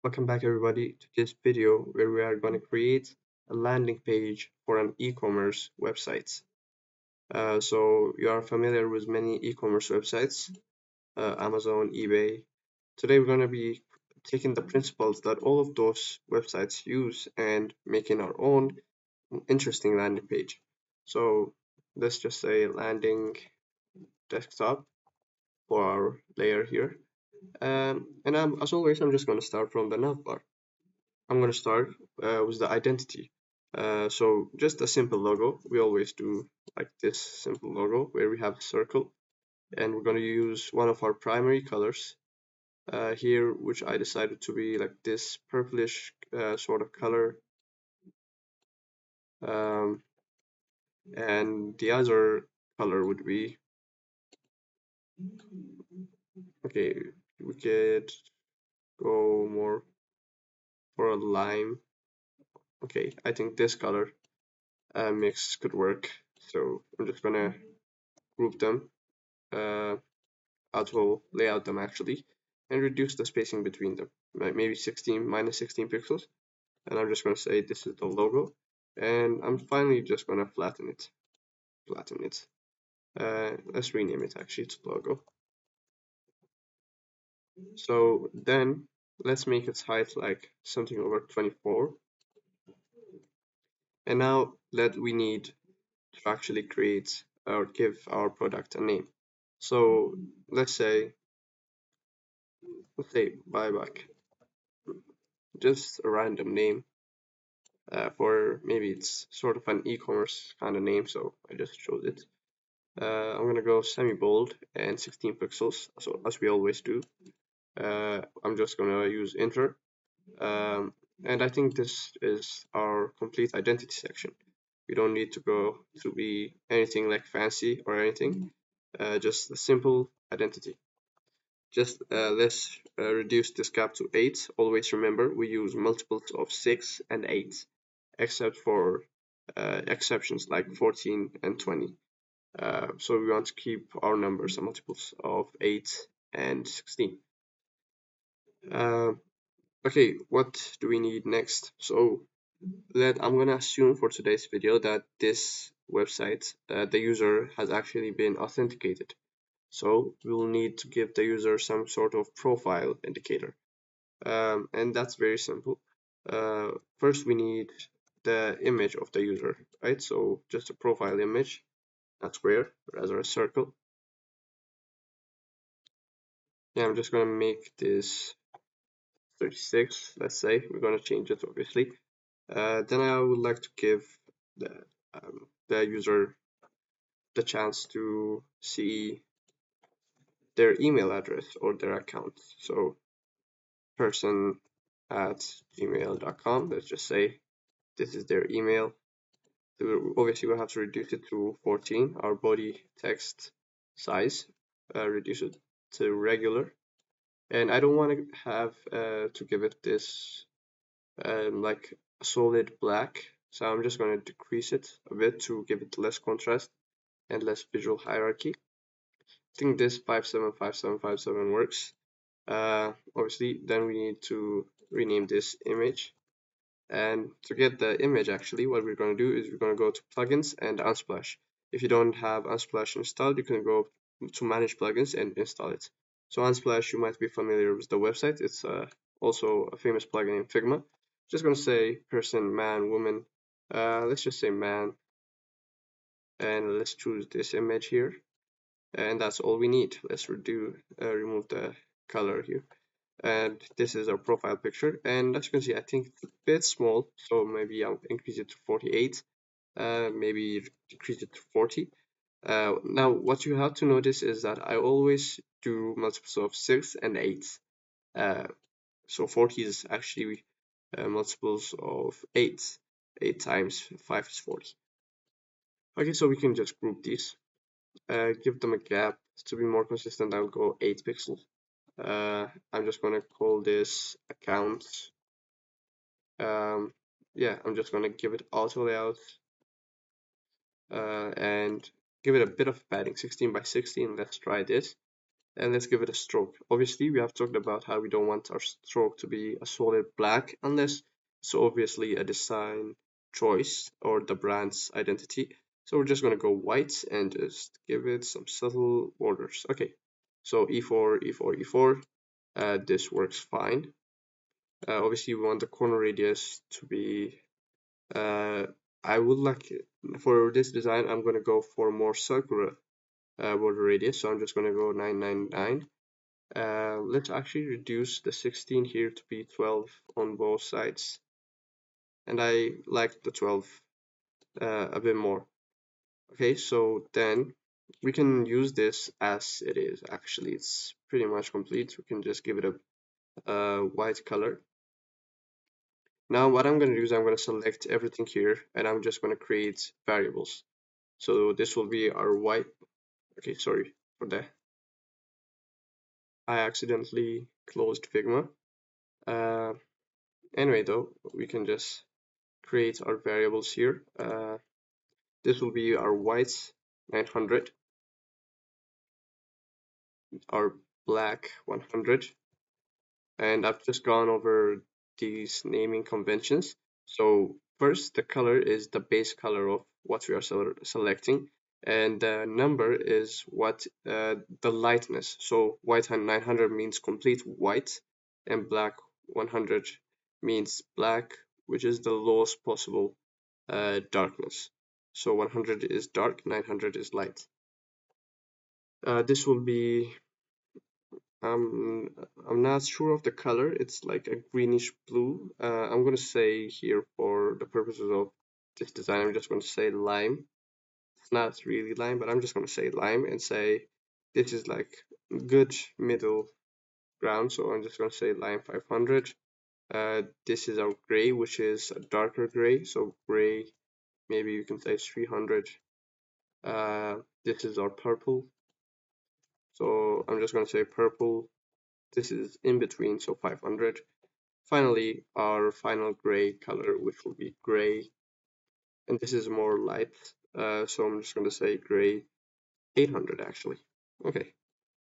Welcome back everybody to this video where we are going to create a landing page for an e-commerce website. So you are familiar with many e-commerce websites, Amazon, eBay. Today we're going to be taking the principles that all of those websites use and making our own interesting landing page. So let's just say landing desktop for our layer here. As always, I'm just going to start from the navbar. I'm going to start with the identity. So just a simple logo. We always do like this simple logo where we have a circle, and we're going to use one of our primary colors here, which I decided to be like this purplish sort of color. Um, and the other color would be, okay, we could go more for a lime. Okay, I think this color mix could work. So I'm just gonna group them. Auto layout them actually, and reduce the spacing between them, maybe 16 minus 16 pixels. And I'm just going to say this is the logo, and I'm finally just going to flatten it. Let's rename it actually to logo. So then let's make its height like something over 24. And now that we need to actually create or give our product a name. So let's say buyback, just a random name. For maybe it's sort of an e-commerce kind of name, so I just chose it. I'm gonna go semi-bold and 16 pixels, so as we always do. I'm just gonna use enter, and I think this is our complete identity section. We don't need to go to be anything like fancy or anything, just a simple identity. Just let's reduce this gap to 8. Always remember we use multiples of 6 and 8, except for exceptions like 14 and 20. So we want to keep our numbers multiples of 8 and 16. Okay, what do we need next? So I'm gonna assume for today's video that this website, the user has actually been authenticated. So we'll need to give the user some sort of profile indicator. And that's very simple. First we need the image of the user, right? So just a profile image, not square, rather a circle. Yeah, I'm just gonna make this 36, let's say. We're gonna change it obviously. Then I would like to give the user the chance to see their email address or their account. So person at gmail.com, let's just say this is their email. So obviously we'll have to reduce it to 14, our body text size, reduce it to regular. And I don't want to have to give it this like a solid black, so I'm just going to decrease it a bit to give it less contrast and less visual hierarchy. I think this 575757 works. Obviously then we need to rename this image, and to get the image actually what we're going to do is we're going to go to plugins and Unsplash. If you don't have Unsplash installed, you can go to manage plugins and install it. So Unsplash, you might be familiar with the website. It's also a famous plugin in Figma. Just going to say person, man, woman. Let's just say man, and let's choose this image here, and that's all we need. Let's remove the color here, and this is our profile picture. And as you can see, I think it's a bit small, so maybe I'll increase it to 48, maybe decrease it to 40. Now what you have to notice is that I always do multiples of 6 and 8. So 40 is actually multiples of 8. 8 times 5 is 40. Okay, so we can just group these, give them a gap. To be more consistent, I'll go 8 pixels. I'm just gonna call this account. Yeah, I'm just gonna give it auto layout and give it a bit of padding, 16 by 16. Let's try this. and let's give it a stroke. Obviously, we have talked about how we don't want our stroke to be a solid black unless it's obviously a design choice or the brand's identity. So we're just going to go white and just give it some subtle borders. Okay, so E4, E4, E4. This works fine. Obviously, we want the corner radius to be. I would like for this design, I'm going to go for more circular border radius. So I'm just going to go 999. Let's actually reduce the 16 here to be 12 on both sides. And I like the 12 a bit more. Okay, so then we can use this as it is. Actually, it's pretty much complete. We can just give it a white color. Now what I'm going to do is I'm going to select everything here and I'm just going to create variables. So this will be our white. Okay, sorry for that. I accidentally closed Figma. Uh, anyway, though, we can just create our variables here. This will be our white 900, our black 100, and I've just gone over these naming conventions. So first, the color is the base color of what we are selecting, and the number is what the lightness. So white 900 means complete white, and black 100 means black, which is the lowest possible darkness. So 100 is dark, 900 is light. This will be I'm not sure of the color. It's like a greenish blue. I'm gonna say here for the purposes of this design, I'm just gonna say lime. It's not really lime, but I'm just gonna say lime and say this is like good middle ground. So I'm just gonna say lime 500. This is our gray, which is a darker gray. So gray, maybe you can say 300. This is our purple. So I'm just gonna say purple. This is in between, so 500. Finally, our final gray color, which will be gray, and this is more light, so I'm just going to say gray 800 actually. Okay,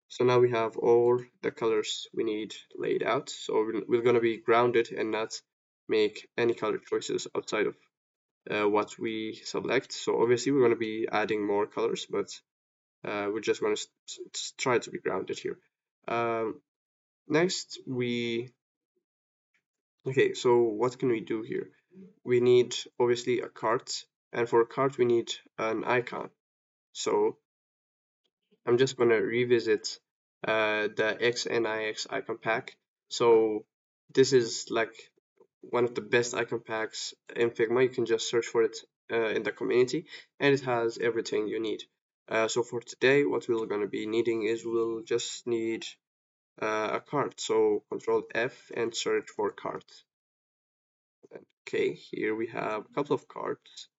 so now we have all the colors we need laid out, so we're going to be grounded and not make any color choices outside of what we select. So obviously we're going to be adding more colors, but we're just going to try to be grounded here. Next, okay, so what can we do here? We need obviously a cart, and for a cart we need an icon. So I'm just gonna revisit the XNIX icon pack. So this is like one of the best icon packs in Figma. You can just search for it in the community, and it has everything you need. So for today, what we're gonna be needing is we'll just need a cart. So Control F and search for cart. Okay, here we have a couple of cards.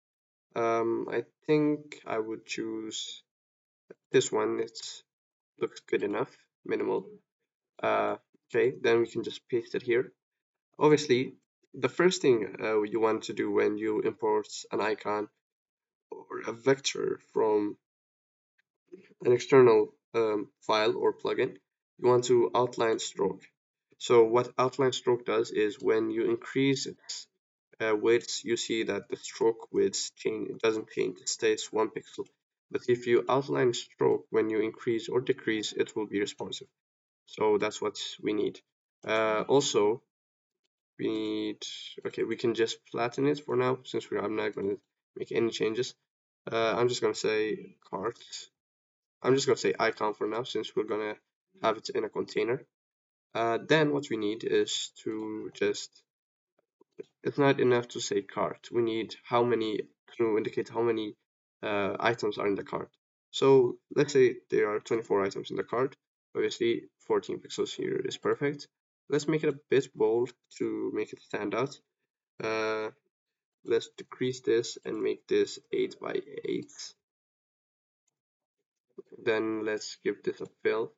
I think I would choose this one. It looks good enough, minimal. Uh, okay, then we can just paste it here. Obviously, the first thing you want to do when you import an icon or a vector from an external file or plugin, you want to outline stroke. So what outline stroke does is when you increase its width, you see that the stroke width change, it doesn't change, it stays 1 pixel. But if you outline stroke, when you increase or decrease, it will be responsive. So that's what we need. Also, we need, okay, we can just flatten it for now, since I'm not going to make any changes. I'm just going to say cart. I'm just going to say icon for now, since we're going to have it in a container. Then what we need is to just, it's not enough to say cart. We need how many to indicate how many items are in the cart. So let's say there are 24 items in the cart. Obviously, 14 pixels here is perfect. Let's make it a bit bold to make it stand out. Uh, let's decrease this and make this 8 by 8. Then let's give this a fill.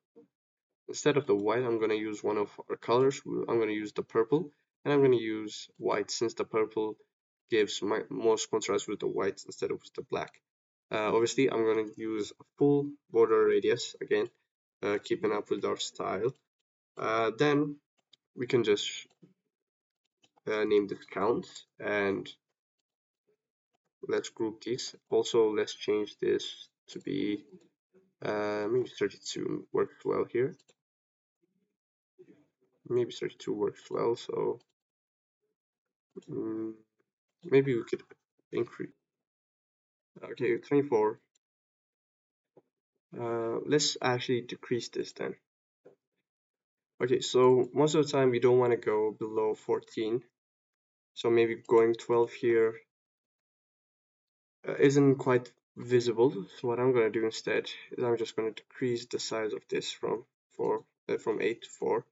Instead of the white, I'm going to use one of our colors. I'm going to use the purple, and I'm going to use white since the purple gives my most contrast with the white instead of the black. Obviously, I'm going to use a full border radius again. keeping up with our style. Then we can just name this count, and let's group these. Also, let's change this to be maybe 32 works well here. Maybe 32 works well, so maybe we could increase. Okay, 24. Let's actually decrease this then. Okay, so most of the time we don't want to go below 14. So maybe going 12 here isn't quite visible. So what I'm going to do instead is I'm just going to decrease the size of this from 8 to 4.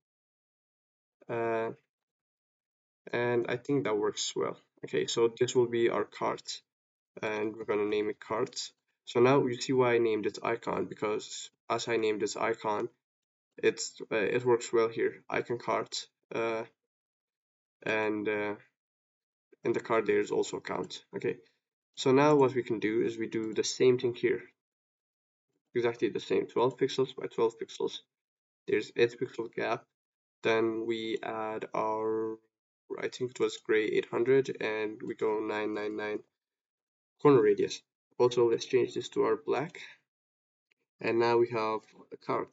And I think that works well. Okay, so this will be our cart, and we're going to name it carts. So now you see why I named it icon, because as I named this icon, it works well here. Icon cart, and in the card there is also count. Okay, so now what we can do is we do the same thing here, exactly the same. 12 pixels by 12 pixels. There's 8 pixel gap. Then we add our, I think it was gray 800, and we go 999 corner radius. Also, let's change this to our black, and now we have a card.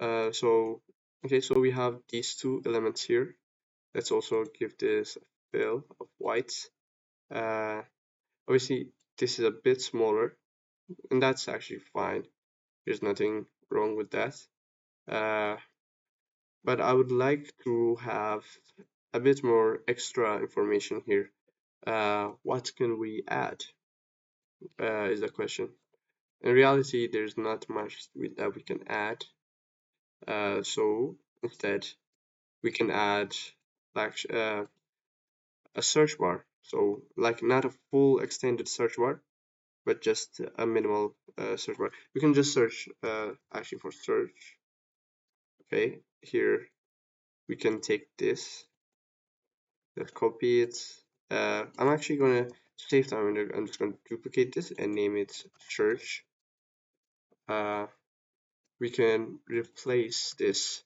Okay, so we have these two elements here. Let's also give this a fill of white. Obviously, this is a bit smaller, and that's actually fine. There's nothing wrong with that. But I would like to have a bit more extra information here. What can we add? Is the question. In reality, there's not much that we can add. So instead, we can add like a search bar. So like not a full extended search bar, but just a minimal search bar. You can just search actually for search. Okay, here we can take this, let's copy it. I'm actually gonna save time, and I'm just gonna duplicate this and name it search. We can replace this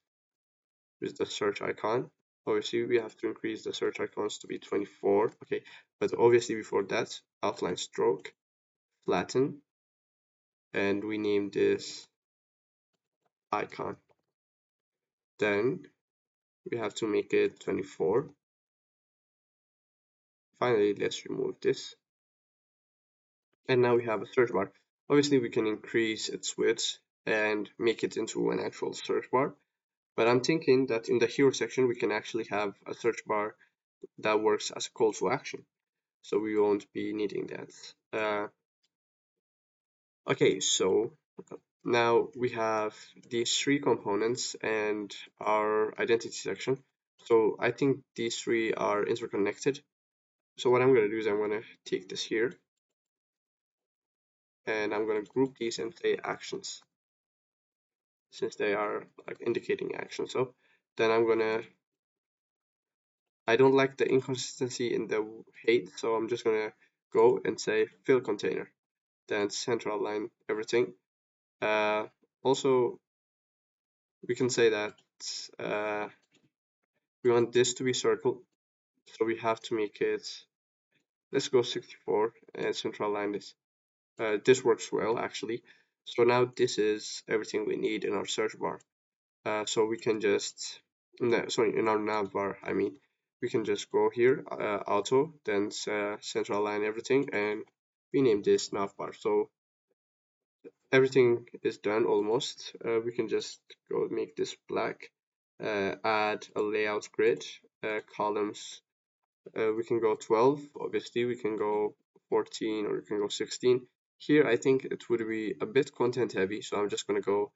with the search icon. Obviously, we have to increase the search icons to be 24. Okay, but obviously before that, outline stroke, flatten, and we name this icon. Then we have to make it 24. Finally, let's remove this. And now we have a search bar. Obviously, we can increase its width and make it into an actual search bar. But I'm thinking that in the hero section, we can actually have a search bar that works as a call to action. So we won't be needing that. Okay, so now we have these three components and our identity section. So I think these three are interconnected. So what I'm going to do is I'm going to take this here, and I'm going to group these and say actions, since they are like indicating action. So then I don't like the inconsistency in the height, so I'm just gonna go and say fill container, then center align everything. Also, we can say that we want this to be circle, so we have to make it, let's go 64 and center align this. This works well actually. So now this is everything we need in our search bar. So we can just, no, sorry, in our nav bar, I mean, we can just go here, auto, then center align everything, and rename this nav bar. So everything is done almost. We can just go make this black, add a layout grid, columns. We can go 12, obviously, we can go 14, or we can go 16. Here, I think it would be a bit content heavy, so I'm just going to go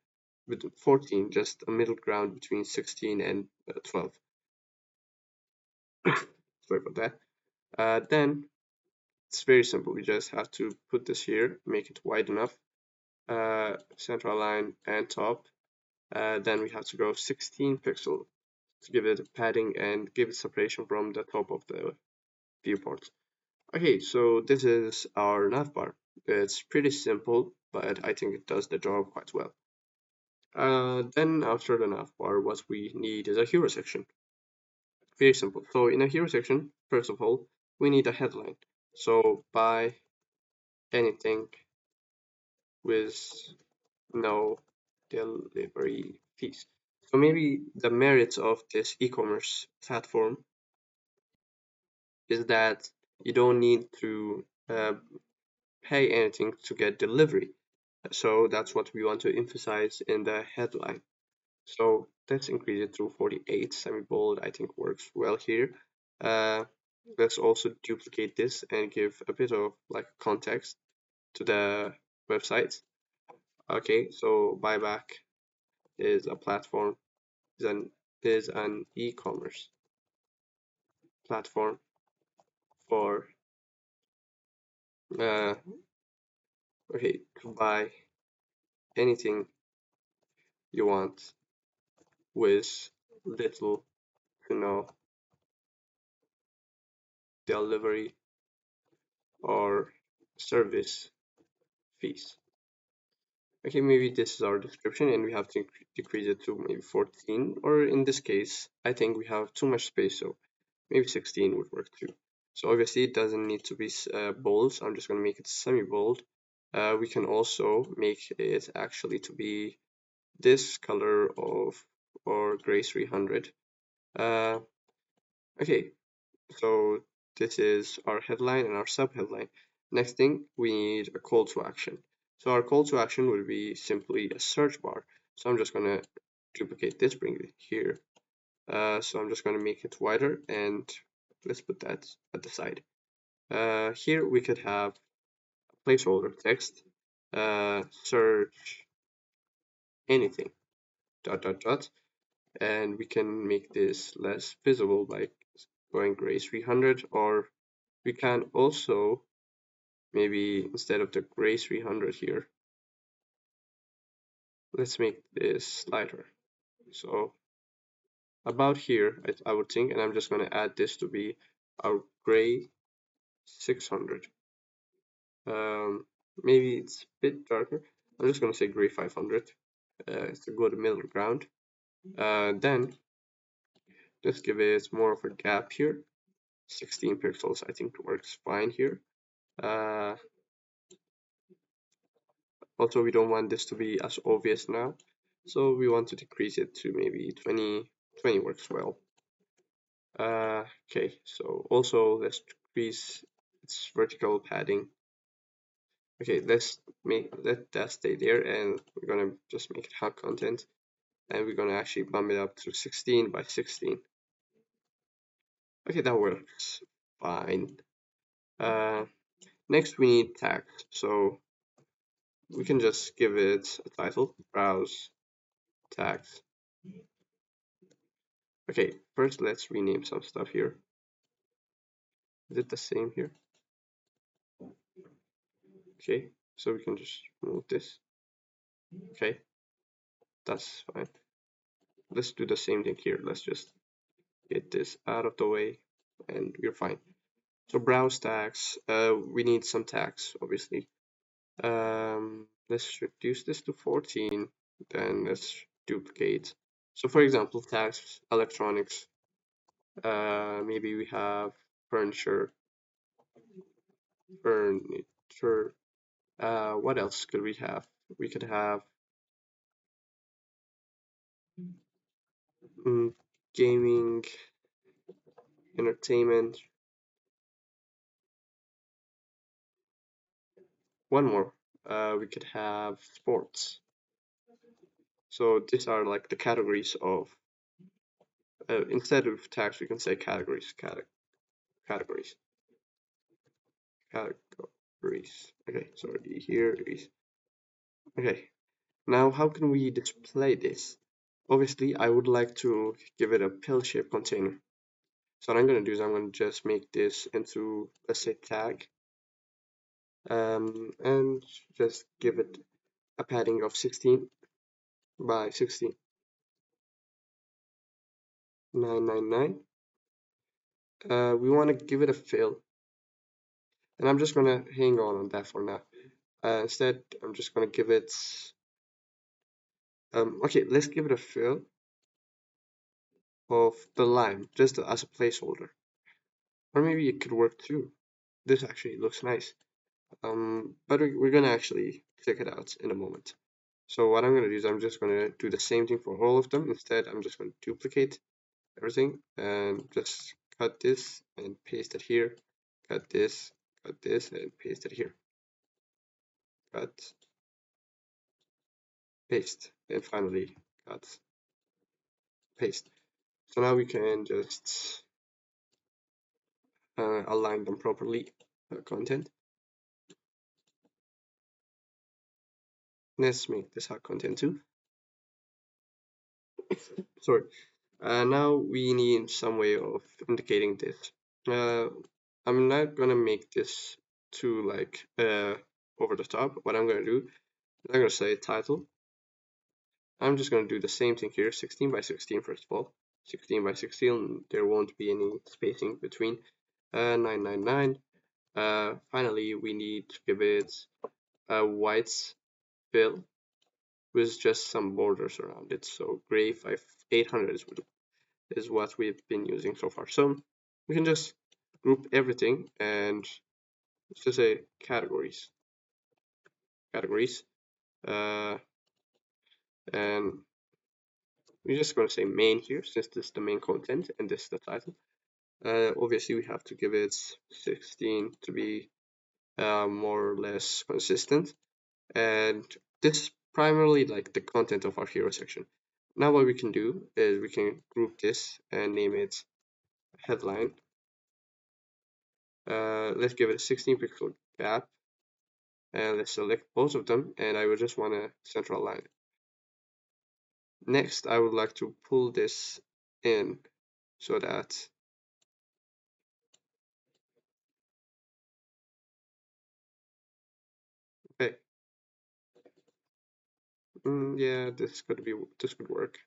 with 14, just a middle ground between 16 and 12. Sorry about that. Then it's very simple. We just have to put this here, make it wide enough, center align and top. Then we have to go 16 pixel to give it padding and give it separation from the top of the viewport. Okay, so this is our navbar. It's pretty simple, but I think it does the job quite well. Then after the nav bar, what we need is a hero section. Very simple. So in a hero section, first of all, we need a headline. So buy anything with no delivery fees. So maybe the merits of this e-commerce platform is that you don't need to pay anything to get delivery. So that's what we want to emphasize in the headline. So let's increase it to 48 semi-bold. I think works well here. Uh, let's also duplicate this and give a bit of like context to the website. Okay, so buyback is a platform, is an e-commerce platform for uh, okay, to buy anything you want with little to no delivery or service fees. Okay, maybe this is our description and we have to decrease it to maybe 14, or in this case, I think we have too much space, so maybe 16 would work too. So obviously it doesn't need to be bold, so I'm just going to make it semi-bold. We can also make it actually to be this color of, or gray 300. Okay, so this is our headline and our sub-headline. Next thing, we need a call to action. So our call to action would be simply a search bar. So I'm just going to duplicate this, bring it here. So I'm just going to make it wider and let's put that at the side. Here we could have a placeholder text, search anything, dot, dot, dot. And we can make this less visible by going gray 300, or we can also maybe instead of the gray 300 here, let's make this lighter. So about here, I would think, and I'm just going to add this to be our gray 600. Maybe it's a bit darker. I'm just going to say gray 500. It's a good middle ground. Then just give it more of a gap here. 16 pixels, I think works fine here. Also, we don't want this to be as obvious now, so we want to decrease it to maybe 20. 20 works well. Okay, so also let's decrease its vertical padding. Okay, let that stay there, and we're gonna just make it hot content, and we're gonna actually bump it up to 16 by 16. Okay, that works fine. Next we need tags, so we can just give it a title, browse tags. Okay, first let's rename some stuff here. Is it the same here? Okay, so we can just remove this. Okay, that's fine. Let's do the same thing here. Let's just get this out of the way and we're fine. So browse tags, we need some tags, obviously. Let's reduce this to 14, then let's duplicate. So for example, tags, electronics, maybe we have furniture, furniture, what else could we have? We could have gaming, entertainment, one more. We could have sports. So these are like the categories of, instead of tags, we can say categories, categories, categories. Okay, sorry, here is, okay. Now, how can we display this? Obviously, I would like to give it a pill-shaped container. So what I'm going to do is I'm going to just make this into, let's say, tag, and just give it a padding of 16 by 16. 999. We want to give it a fill, and I'm just going to hang on that for now. Instead, I'm just going to give it Okay, let's give it a fill of the line just as a placeholder, or maybe it could work too. This actually looks nice. But we're gonna actually check it out in a moment. So what I'm gonna do is I'm just gonna do the same thing for all of them. Instead, I'm just gonna duplicate everything and just cut this and paste it here. Cut this, and paste it here. Cut, paste, and finally cut, paste. So now we can just align them properly. Content. Let's make this hot content too. Sorry. Now we need some way of indicating this. Uh, I'm not gonna make this too like over the top. What I'm gonna do, I'm gonna say title. I'm just gonna do the same thing here, 16 by 16 first of all. 16 by 16, there won't be any spacing between. 999. Finally, we need to give it a white fill with just some borders around it. So gray 800 is what we've been using so far. So we can just group everything and let's just say categories. Uh, and we're just going to say main here since this is the main content and this is the title. Obviously, we have to give it 16 to be more or less consistent. And this is primarily like the content of our hero section. Now what we can do is we can group this and name it headline. Let's give it a 16 pixel gap and let's select both of them, and I would just want to central align it. Next, I would like to pull this in so that okay, yeah, this could work.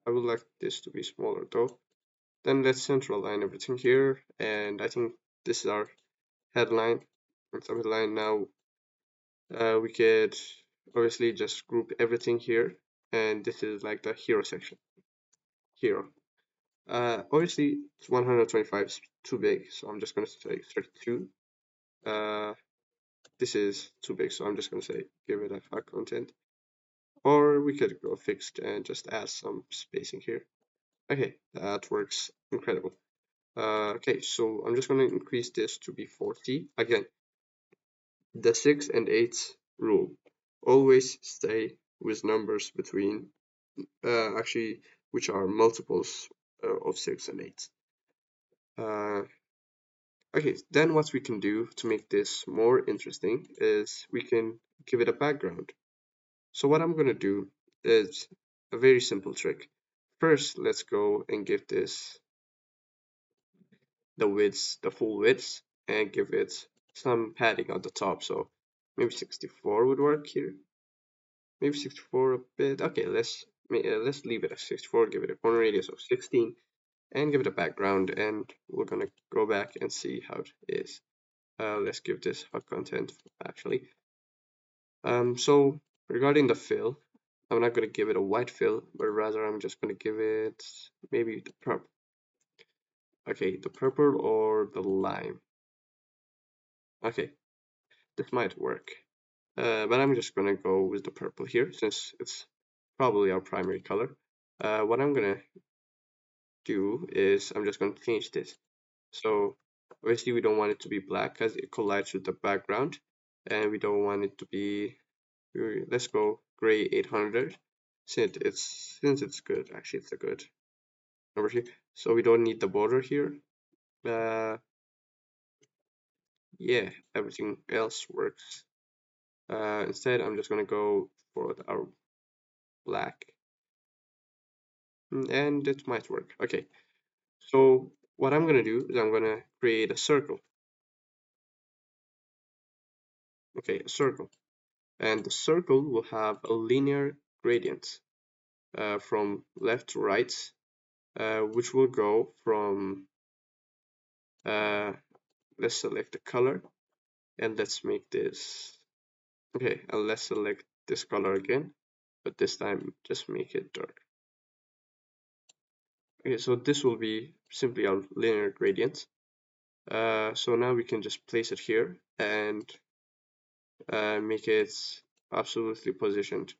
I would like this to be smaller though. Then let's central align everything here, and I think this is our headline and subheadline. Now we could obviously just group everything here, and this is like the hero section. Hero. Obviously, 125 is too big, so I'm just going to say 32. This is too big, so I'm just going to say give it a hot content. Or we could go fixed and just add some spacing here. Okay, that works incredible. Okay, so I'm just going to increase this to be 40. Again, the 6 and 8 rule. Always stay with numbers between, actually, which are multiples of 6 and 8. Okay, then what we can do to make this more interesting is we can give it a background. So what I'm going to do is a very simple trick. First, let's go and give this the width, the full width, and give it some padding on the top. So maybe 64 would work here. Maybe 64 a bit. Okay, let's leave it at 64. Give it a corner radius of 16, and give it a background. And we're gonna go back and see how it is. Let's give this hot content actually. So regarding the fill, I'm not gonna give it a white fill, but rather I'm just gonna give it maybe the purple. Okay, the purple or the lime. Okay, this might work. But I'm just gonna go with the purple here since it's probably our primary color. What I'm gonna do is I'm just gonna change this. So obviously we don't want it to be black because it collides with the background, and we don't want it to be. Let's go gray 800 since it's good. Actually, it's a good number here. So we don't need the border here. Yeah, everything else works. Instead, I'm just gonna go for our black, and it might work. Okay, so what I'm gonna do is I'm gonna create a circle. Okay, a circle, and the circle will have a linear gradient from left to right, which will go from let's select the color and let's make this okay, and let's select this color again, but this time just make it dark. Okay, so this will be simply our linear gradient. So now we can just place it here and make it absolutely positioned.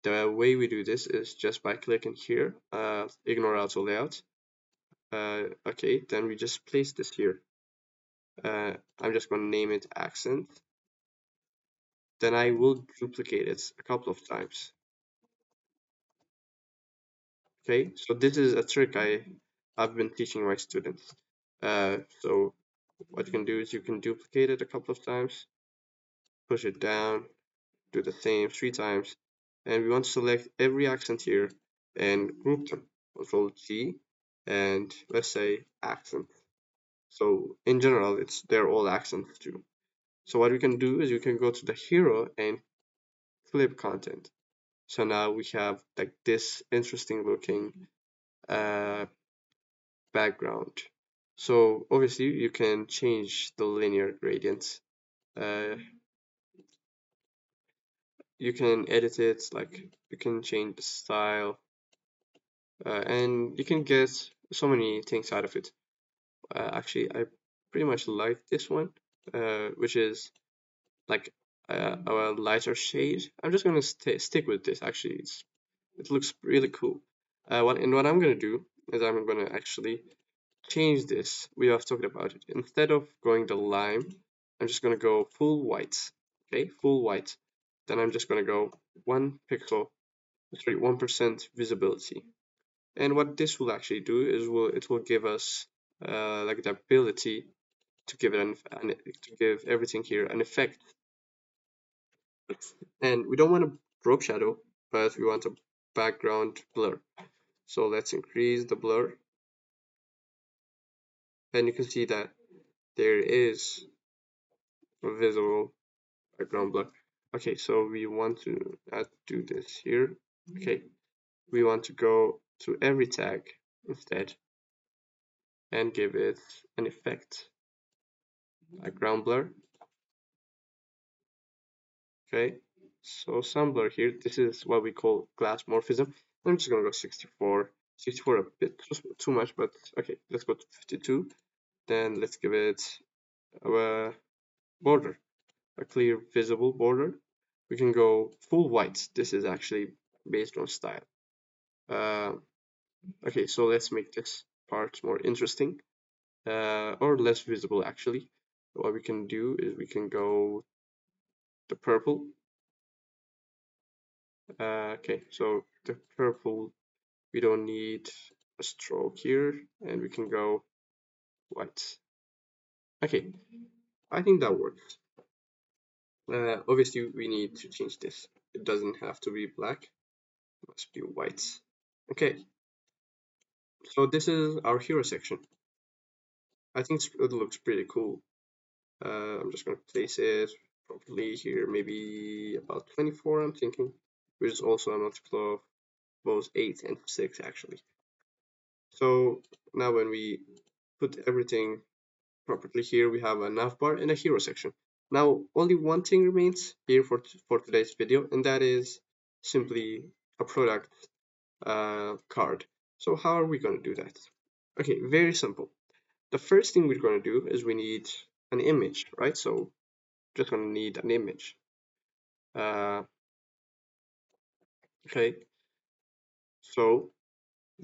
The way we do this is just by clicking here, ignore auto layout. Okay, then we just place this here. I'm just going to name it accent. Then I will duplicate it a couple of times. Okay, so this is a trick I've been teaching my students. So what you can do is you can duplicate it a couple of times, push it down, do the same 3 times, and we want to select every accent here and group them. Control G, and let's say accent. So in general, they're all accents too. So what we can do is we can go to the hero and flip content. So now we have like this interesting looking uh, background. So obviously you can change the linear gradients. Uh, you can edit it, like you can change the style, and you can get so many things out of it. Actually, I pretty much like this one, which is like a lighter shade. I'm just gonna stick with this. Actually, it looks really cool. What I'm gonna do is I'm gonna actually change this. We have talked about it. Instead of going the lime, I'm just gonna go full white. Okay, full white. Then I'm just gonna go 1% visibility. And what this will actually do is it will give us like the ability to give to give everything here an effect. And we don't want a drop shadow, but we want a background blur. So let's increase the blur, and you can see that there is a visible background blur. Okay, so we want to do this here. Okay, we want to go to every tag instead and give it an effect, background blur. Okay, so some blur here. This is what we call glass morphism. I'm just gonna go 64. 64 a bit too much, but okay, let's go to 52. Then let's give it a border, a clear visible border. We can go full white. This is actually based on style. Uh, okay, so let's make this part more interesting, or less visible actually. What we can do is we can go the purple. Okay, so the purple, we don't need a stroke here, and we can go white. Okay, I think that works. Obviously, we need to change this. It doesn't have to be black, it must be white. Okay, so this is our hero section. I think it looks pretty cool. I'm just going to place it properly here, maybe about 24, I'm thinking, which is also a multiple of both 8 and 6 actually. So now when we put everything properly here, we have a navbar and a hero section. Now only one thing remains here for today's video, and that is simply a product card. So how are we going to do that? Okay, very simple. The first thing we're going to do is we need an image, right? So just going to need an image. Okay, so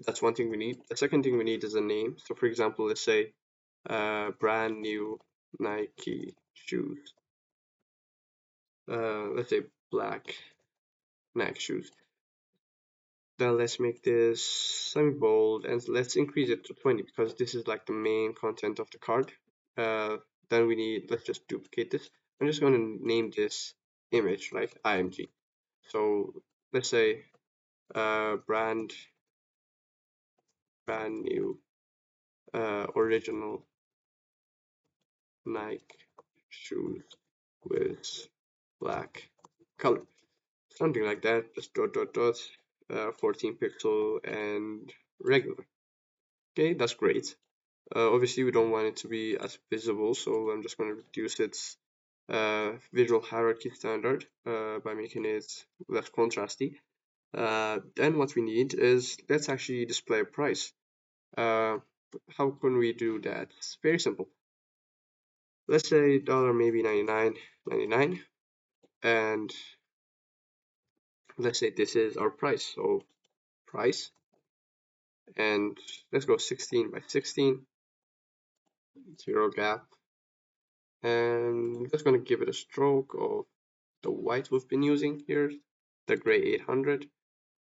that's one thing we need. The second thing we need is a name. So for example, let's say brand new Nike shoes. Let's say black Nike shoes. Then let's make this semi-bold and let's increase it to 20 because this is like the main content of the card. Then let's just duplicate this. I'm just going to name this image, right? IMG. So let's say brand new original Nike shoes with black color. Something like that, just dot dot dot, 14 pixel and regular. Okay, that's great. Obviously we don't want it to be as visible, so I'm just going to reduce its visual hierarchy standard by making it less contrasty. Then what we need is let's actually display a price. How can we do that? It's very simple. Let's say dollar maybe 99.99, and let's say this is our price. So price, and let's go 16 by 16, zero gap, and I'm just gonna give it a stroke of the white we've been using here, the gray 800,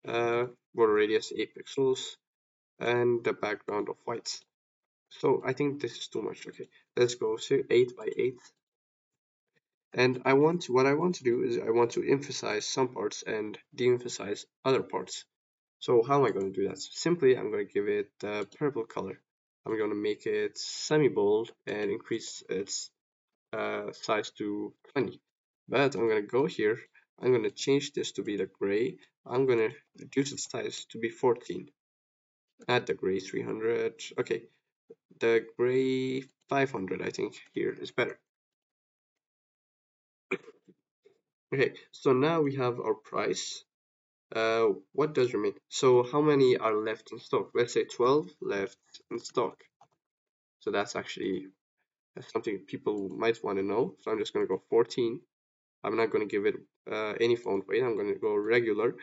border radius 8 pixels, and the background of white. So I think this is too much. Okay, let's go 8 by 8. And what I want to do is I want to emphasize some parts and de-emphasize other parts. So how am I going to do that? Simply, I'm going to give it the purple color. I'm going to make it semi-bold and increase its size to 20. But I'm going to go here. I'm going to change this to be the gray. I'm going to reduce its size to be 14. Add the gray 300. Okay, the gray 500 I think here is better. Okay, so now we have our price. What does remain? So how many are left in stock? Let's say 12 left in stock. So that's actually something people might want to know. So I'm just going to go 14. I'm not going to give it any font weight. I'm going to go regular.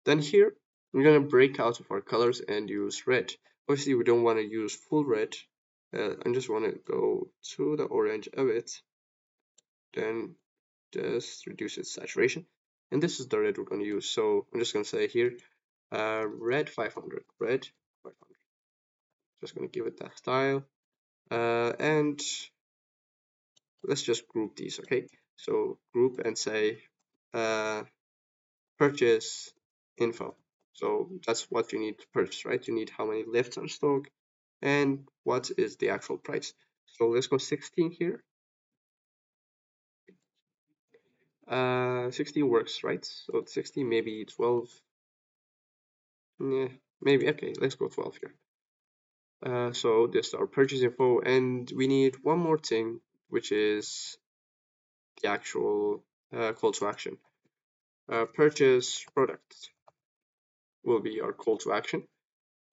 Then here, we're going to break out of our colors and use red. Obviously, we don't want to use full red. I just want to go to the orange a bit. Then just reduce its saturation. And this is the red we're going to use. So I'm just going to say here, red 500, red 500. Just going to give it that style. And let's just group these, okay? So group and say purchase info. So that's what you need to purchase, right? You need how many left on stock and what is the actual price. So let's go 16 here. 16 works, right? So 16, maybe 12. Yeah, maybe, okay, let's go 12 here. So this is our purchase info, and we need one more thing, which is the actual call to action. Purchase product will be our call to action,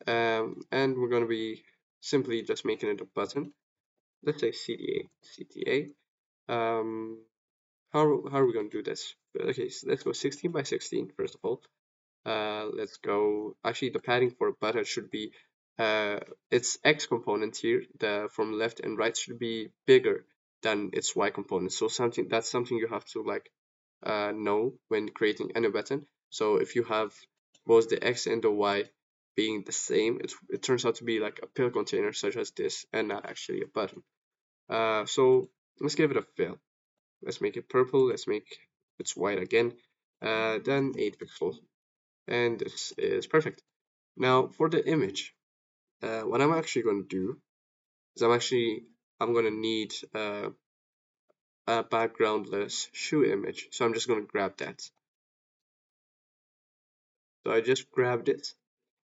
and we're going to be simply just making it a button. Let's say CTA. How are we going to do this? Okay, so let's go 16 by 16 first of all. Let's go. Actually, the padding for a button should be its X component here. The from left and right should be bigger than its Y component. So that's something you have to like know when creating any button. So if you have both the X and the Y being the same, it turns out to be like a pill container such as this and not actually a button. So let's give it a fill. Let's make it purple. Let's make it white again. Then 8 pixels. And this is perfect. Now for the image, what I'm actually going to do is I'm going to need a backgroundless shoe image. So I'm just going to grab that. So I just grabbed it.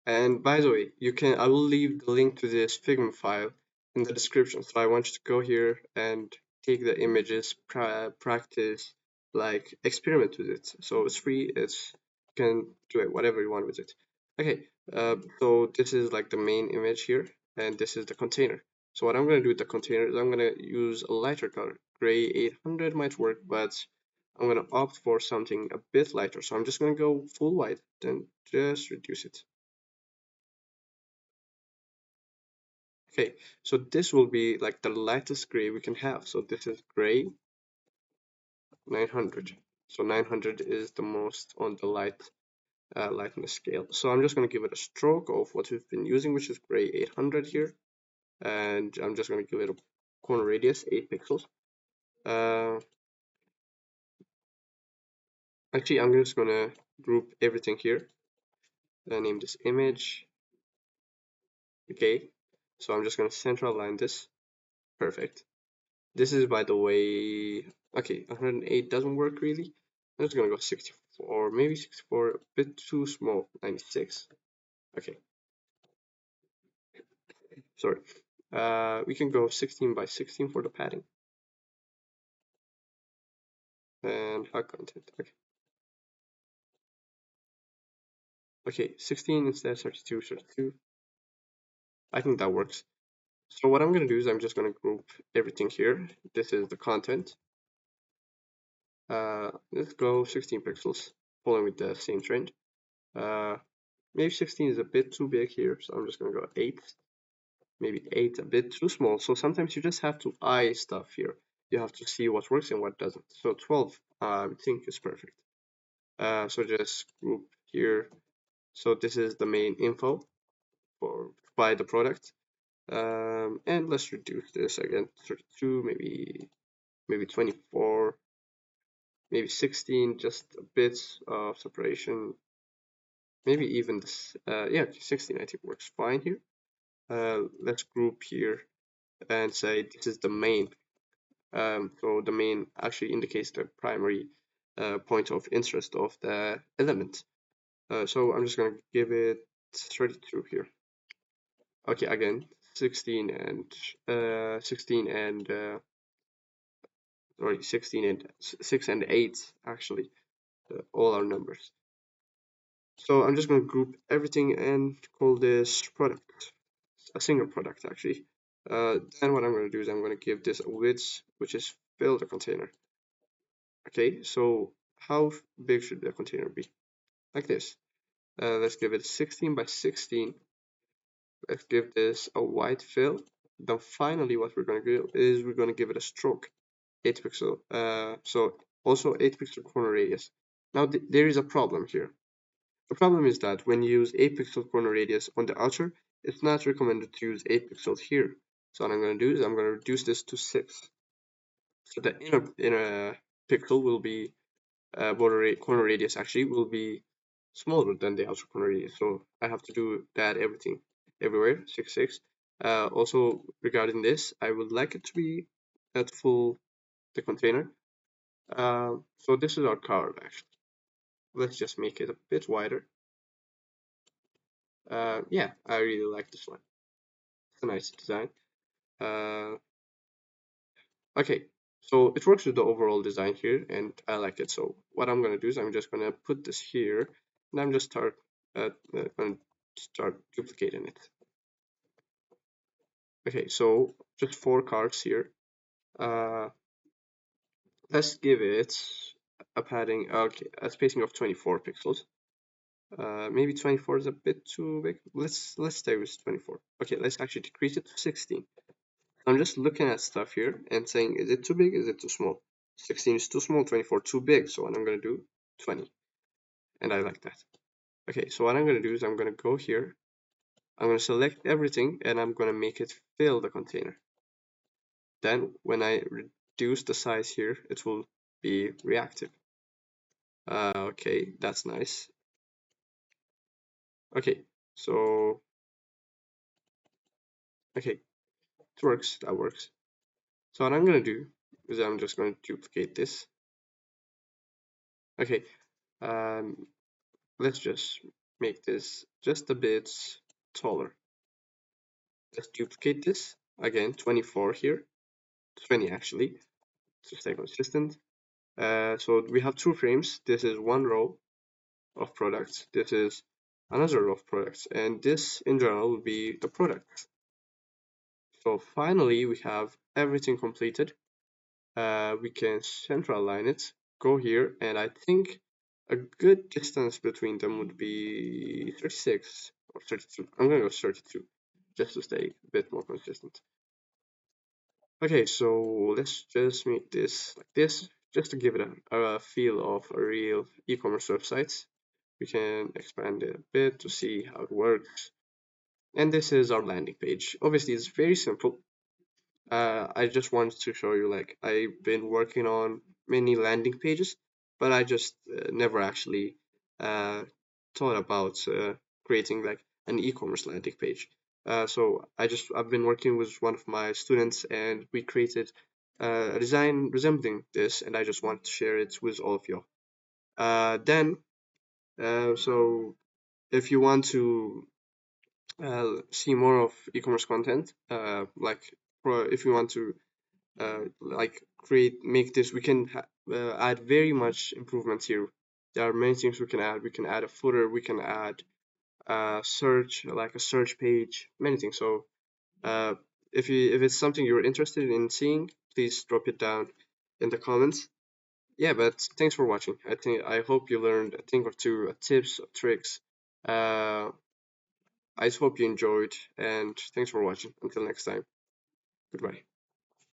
And by the way, I will leave the link to this Figma file in the description. So I want you to go here and take the images, practice, like experiment with it. So it's free, you can do it whatever you want with it. Okay, so this is like the main image here, and this is the container. So what I'm going to do with the container is I'm going to use a lighter color. Gray 800 might work, but I'm going to opt for something a bit lighter. So I'm just going to go full white, then just reduce it. Okay, so this will be like the lightest gray we can have. So this is gray 900. So 900 is the most on the lightness scale. So I'm just going to give it a stroke of what we've been using, which is gray 800 here. And I'm just going to give it a corner radius, 8 pixels. Actually, I'm just going to group everything here. Name this image. Okay, so I'm just going to center align this. Perfect. This is, by the way, okay, 108 doesn't work really. I'm just gonna go 64, maybe 64, a bit too small, 96. Okay, sorry. We can go 16 by 16 for the padding. and hot content. Okay. Okay, 16 instead, 32, 32. I think that works. So what I'm going to do is I'm just going to group everything here. This is the content. Let's go 16 pixels, following with the same trend. Maybe 16 is a bit too big here, so I'm just going to go 8. Maybe 8 a bit too small. So sometimes you just have to eye stuff here. You have to see what works and what doesn't. So 12, I think is perfect. So just group here. So this is the main info for buy the product. And let's reduce this again, 32, maybe 24, maybe 16, just a bit of separation. Maybe even this, yeah, 16 I think works fine here. Let's group here and say this is the main. So the main actually indicates the primary point of interest of the element. So I'm just gonna give it 32 here. Okay, again, 16 and 16 and sorry, 16 and 6 and 8 actually, all are numbers. So I'm just going to group everything and call this product, a single product actually. Then what I'm going to do is I'm going to give this a width, which is fill the container. Okay, so how big should the container be? Like this. Let's give it 16 by 16. Let's give this a white fill. Then finally what we're going to do is we're going to give it a stroke, 8 pixel. So also 8 pixel corner radius. Now there is a problem here. The problem is that when you use 8 pixel corner radius on the outer, it's not recommended to use 8 pixels here. So what I'm going to do is I'm going to reduce this to 6. So the inner pixel will be corner radius actually will be smaller than the outer corner radius. So I have to do that everywhere 6 6. Also regarding this, I would like it to be at full the container. So this is our card actually. Let's just make it a bit wider. Yeah, I really like this one. It's a nice design. Uh, okay, so it works with the overall design here, and I like it. So what I'm gonna do is I'm just gonna put this here, and I'm just gonna start duplicating it. Okay, so just 4 cards here. Uh, let's give it a padding, okay, a spacing of 24 pixels. Maybe 24 is a bit too big. Let's stay with 24. Okay, let's actually decrease it to 16. I'm just looking at stuff here and saying, is it too big? Is it too small? 16 is too small, 24 too big. So what I'm going to do, 20. And I like that. Okay, so what I'm going to do is I'm going to go here. I'm going to select everything and I'm going to make it fill the container. Then when I reduce the size here, it will be reactive. Okay, that's nice. Okay, so, okay, it works, that works. So what I'm going to do is I'm just going to duplicate this. Okay, um, let's just make this just a bit taller. Let's duplicate this. Again, 24 here, 20 actually, to stay consistent. So we have 2 frames. This is one row of products. This is another row of products. And this in general will be the product. So finally, we have everything completed. We can center align it, go here, and I think a good distance between them would be 36 or 32. I'm gonna go 32 just to stay a bit more consistent. Okay, so let's just make this like this, just to give it a feel of a real e-commerce website. We can expand it a bit to see how it works. And this is our landing page. Obviously, it's very simple. I just wanted to show you, like, I've been working on many landing pages, but I just never actually uh, thought about creating like an e-commerce landing page. So I've been working with one of my students, and we created a design resembling this, and I just want to share it with all of you. So if you want to see more of e-commerce content, like if you want to like make this. We can add very much improvements here. There are many things we can add. We can add a footer. We can add search, like a search page, many things. So uh, if it's something you're interested in seeing, please drop it down in the comments. Yeah, but thanks for watching. I hope you learned a thing or two, tips, tricks. Uh, I hope you enjoyed, and thanks for watching. Until next time, goodbye.